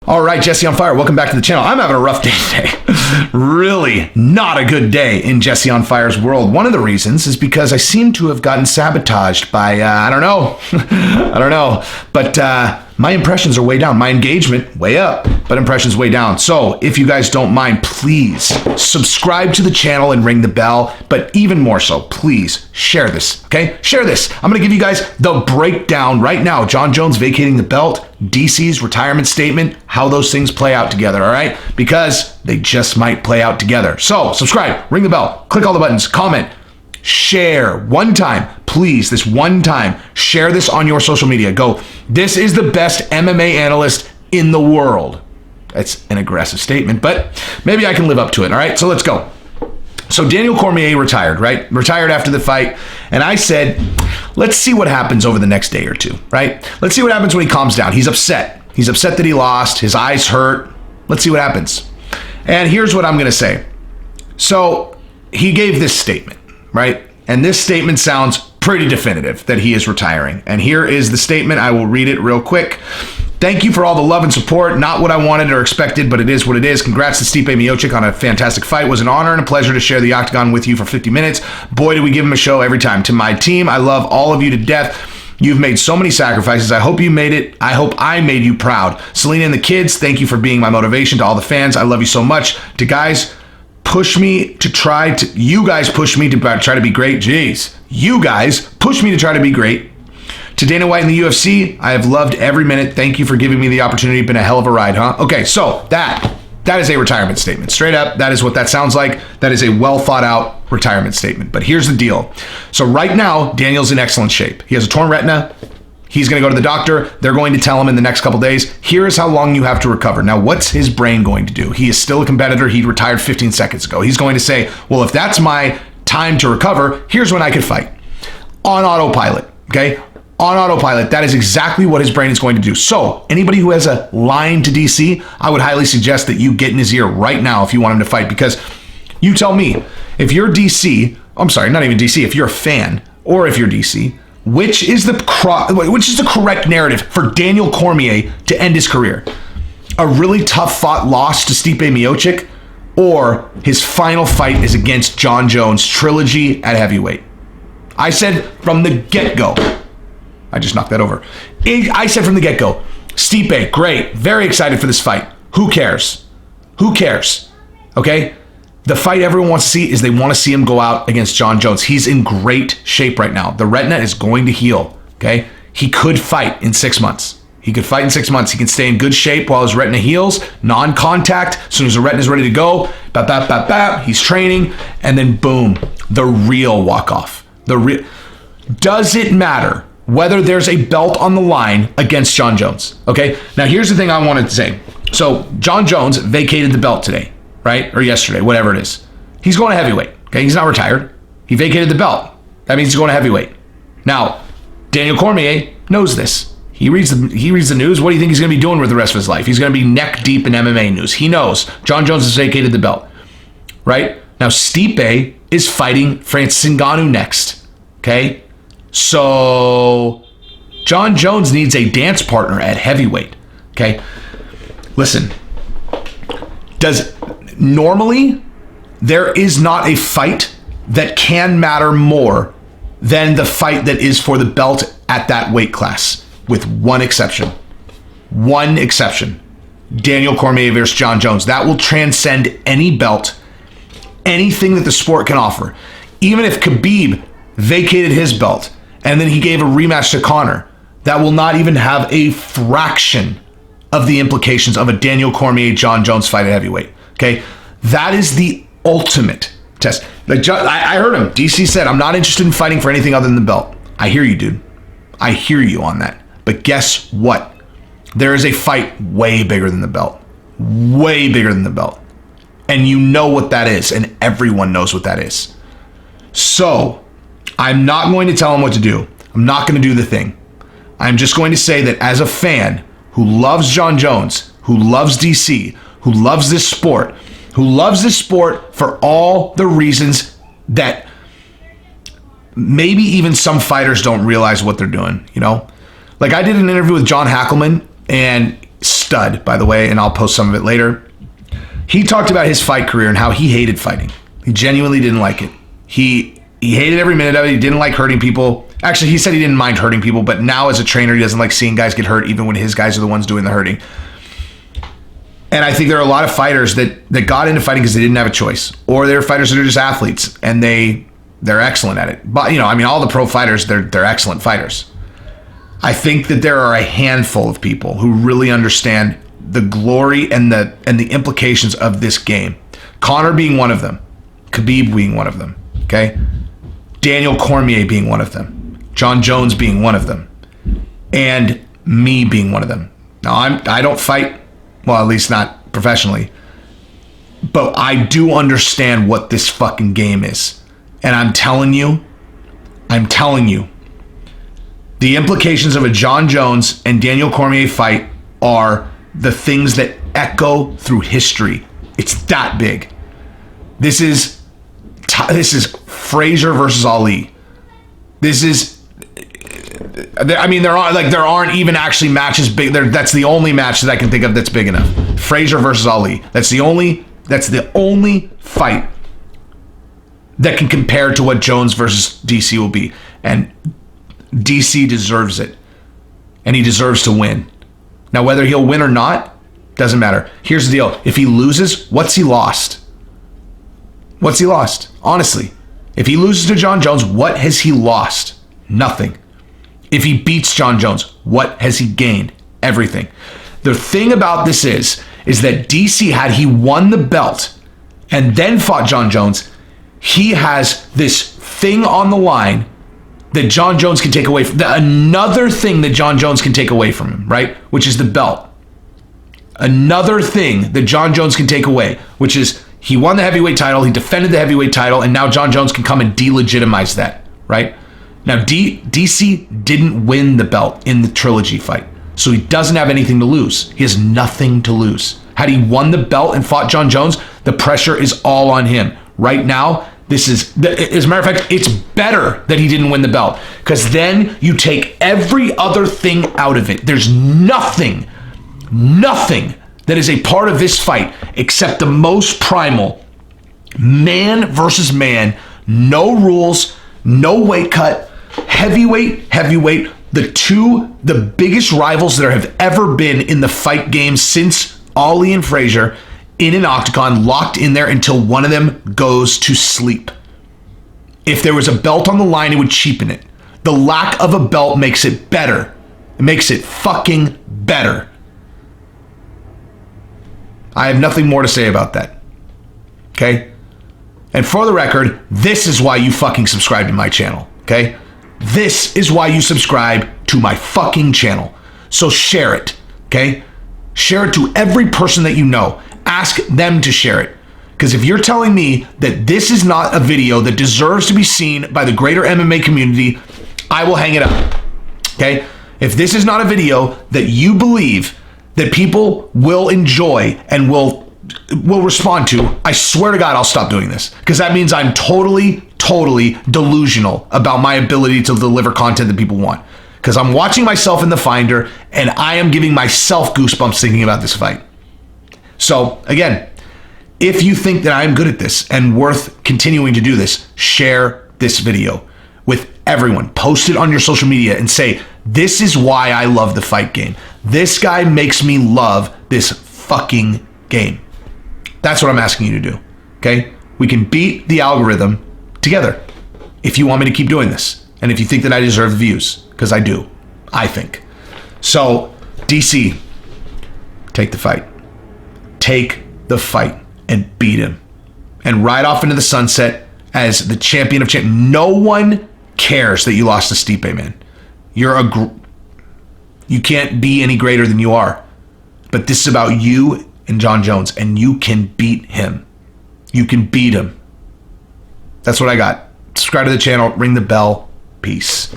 All right, Jesse on Fire, welcome back to the channel. I'm having a rough day today. Really not a good day in Jesse on Fire's world. One of the reasons is because I seem to have gotten sabotaged by, I don't know. But my impressions are way down. My engagement, way up, but impressions way down. So if you guys don't mind, please subscribe to the channel and ring the bell. But even more so, please share this, okay? Share this. I'm going to give you guys the breakdown right now. Jon Jones vacating the belt, DC's retirement statement, how those things play out together, all right? Because they just might play out together. So subscribe, ring the bell, click all the buttons, comment, share one time, please, this one time, share this on your social media. Go, this is the best MMA analyst in the world. That's an aggressive statement, but maybe I can live up to it, all right? So let's go. So Daniel Cormier retired, right? Retired after the fight. And I said, let's see what happens over the next day or two, right? Let's see what happens when he calms down. He's upset. He's upset that he lost. His eyes hurt. Let's see what happens. And here's what I'm going to say. So he gave this statement, right? And this statement sounds pretty definitive that he is retiring. And here is the statement. I will read it real quick. Thank you for all the love and support. Not what I wanted or expected, but it is what it is. Congrats to Stipe Miocic on a fantastic fight. It was an honor and a pleasure to share the octagon with you for 50 minutes. Boy, do we give him a show every time. To my team, I love all of you to death. You've made so many sacrifices. I hope you made it. I hope I made you proud. Selena and the kids, thank you for being my motivation. To all the fans, I love you so much. To guys, you guys push me to try to be great. Jeez. You guys push me to try to be great. To Dana White in the UFC, I have loved every minute. Thank you for giving me the opportunity. Been a hell of a ride, huh? Okay, so that is a retirement statement. Straight up, that is what that sounds like. That is a well thought out retirement statement. But here's the deal. So right now, Daniel's in excellent shape. He has a torn retina. He's going to go to the doctor. They're going to tell him in the next couple days, here is how long you have to recover. Now, what's his brain going to do? He is still a competitor. He retired 15 seconds ago. He's going to say, well, if that's my time to recover, here's when I could fight. On autopilot, okay? On autopilot, that is exactly what his brain is going to do. So anybody who has a line to DC, I would highly suggest that you get in his ear right now if you want him to fight, because you tell me, if you're DC, I'm sorry, not even DC, if you're a fan or if you're DC, which is the correct narrative for Daniel Cormier to end his career? A really tough fought loss to Stipe Miocic, or his final fight is against Jon Jones trilogy at heavyweight? I said from the get-go, I just knocked that over. I said from the get-go, Stipe, great, very excited for this fight. Who cares? Who cares? Okay? The fight everyone wants to see is they want to see him go out against Jon Jones. He's in great shape right now. The retina is going to heal, okay? He could fight in 6 months. He could fight in 6 months. He can stay in good shape while his retina heals, non-contact. As soon as the retina is ready to go, bap, bap, bap, bap, he's training, and then boom, the real walk-off. Does it matter whether there's a belt on the line against Jon Jones? Okay, now here's the thing I wanted to say. So Jon Jones vacated the belt today, right? Or yesterday, whatever it is. He's going to heavyweight, okay? He's not retired. He vacated the belt. That means he's going to heavyweight. Now, Daniel Cormier knows this. He reads the news. What do you think he's going to be doing with the rest of his life? He's going to be neck deep in MMA news. He knows Jon Jones has vacated the belt, right? Now, Stipe is fighting Francis Ngannou next, okay? So Jon Jones needs a dance partner at heavyweight, okay? Listen, normally there is not a fight that can matter more than the fight that is for the belt at that weight class, with one exception. One exception. Daniel Cormier versus Jon Jones. That will transcend any belt, anything that the sport can offer. Even if Khabib vacated his belt and then he gave a rematch to Conor, that will not even have a fraction of the implications of a Daniel Cormier Jon Jones fight at heavyweight. Okay, that is the ultimate test. Like I heard him. DC said, "I'm not interested in fighting for anything other than the belt." I hear you, dude. I hear you on that. But guess what? There is a fight way bigger than the belt. Way bigger than the belt. And you know what that is, and everyone knows what that is. So I'm not going to tell him what to do. I'm not going to do the thing. I'm just going to say that as a fan who loves Jon Jones, who loves DC, who loves this sport for all the reasons that maybe even some fighters don't realize what they're doing, you know? Like I did an interview with John Hackleman, and stud, by the way, and I'll post some of it later. He talked about his fight career and how he hated fighting. He genuinely didn't like it. He hated every minute of it. He didn't like hurting people. Actually, he said he didn't mind hurting people, but now as a trainer, he doesn't like seeing guys get hurt, even when his guys are the ones doing the hurting. And I think there are a lot of fighters that got into fighting because they didn't have a choice, or they're fighters that are just athletes and they're excellent at it. But all the pro fighters, they're excellent fighters. I think that there are a handful of people who really understand the glory and the implications of this game. Conor being one of them, Khabib being one of them, okay? Daniel Cormier being one of them, John Jones being one of them, and me being one of them. Now, I don't fight, well, at least not professionally, but I do understand what this fucking game is. And I'm telling you, the implications of a John Jones and Daniel Cormier fight are the things that echo through history. It's that big. This is Frazier versus Ali. There aren't even actually matches big. That's the only match that I can think of that's big enough. Frazier versus Ali. That's the only fight that can compare to what Jones versus DC will be. And DC deserves it. And he deserves to win. Now, whether he'll win or not, doesn't matter. Here's the deal. If he loses, what's he lost? What's he lost? Honestly. If he loses to John Jones, what has he lost? Nothing. If he beats John Jones, what has he gained? Everything. The thing about this is that DC, had he won the belt and then fought John Jones, he has this thing on the line that John Jones can take away from, another thing that John Jones can take away from him, right? Which is the belt. Another thing that John Jones can take away, which is he won the heavyweight title, he defended the heavyweight title, and now John Jones can come and delegitimize that, right? Now, DC didn't win the belt in the trilogy fight, so he doesn't have anything to lose. He has nothing to lose. Had he won the belt and fought John Jones, the pressure is all on him. Right now, as a matter of fact, it's better that he didn't win the belt, because then you take every other thing out of it. There's nothing that is a part of this fight except the most primal, man versus man, no rules, no weight cut, heavyweight, the biggest rivals there have ever been in the fight game since Ali and Frazier, in an octagon, locked in there until one of them goes to sleep. If there was a belt on the line, it would cheapen it. The lack of a belt makes it better. It makes it fucking better. I have nothing more to say about that. Okay? And for the record, this is why you fucking subscribe to my channel. Okay? This is why you subscribe to my fucking channel. So share it. Okay? Share it to every person that you know. Ask them to share it. Because if you're telling me that this is not a video that deserves to be seen by the greater MMA community, I will hang it up. Okay? If this is not a video that you believe that people will enjoy and will respond to, I swear to God, I'll stop doing this. Because that means I'm totally delusional about my ability to deliver content that people want. Because I'm watching myself in the Finder and I am giving myself goosebumps thinking about this fight. So again, if you think that I'm good at this and worth continuing to do this, share this video with everyone. Post it on your social media and say, this is why I love the fight game. This guy makes me love this fucking game. That's what I'm asking you to do. Okay? We can beat the algorithm together if you want me to keep doing this. And if you think that I deserve the views, because I do, I think. So, DC, take the fight. Take the fight and beat him. And ride off into the sunset as the champion of champions. No one cares that you lost to Stipe, man. You can't be any greater than you are. But this is about you and John Jones, and you can beat him. You can beat him. That's what I got. Subscribe to the channel, ring the bell. Peace.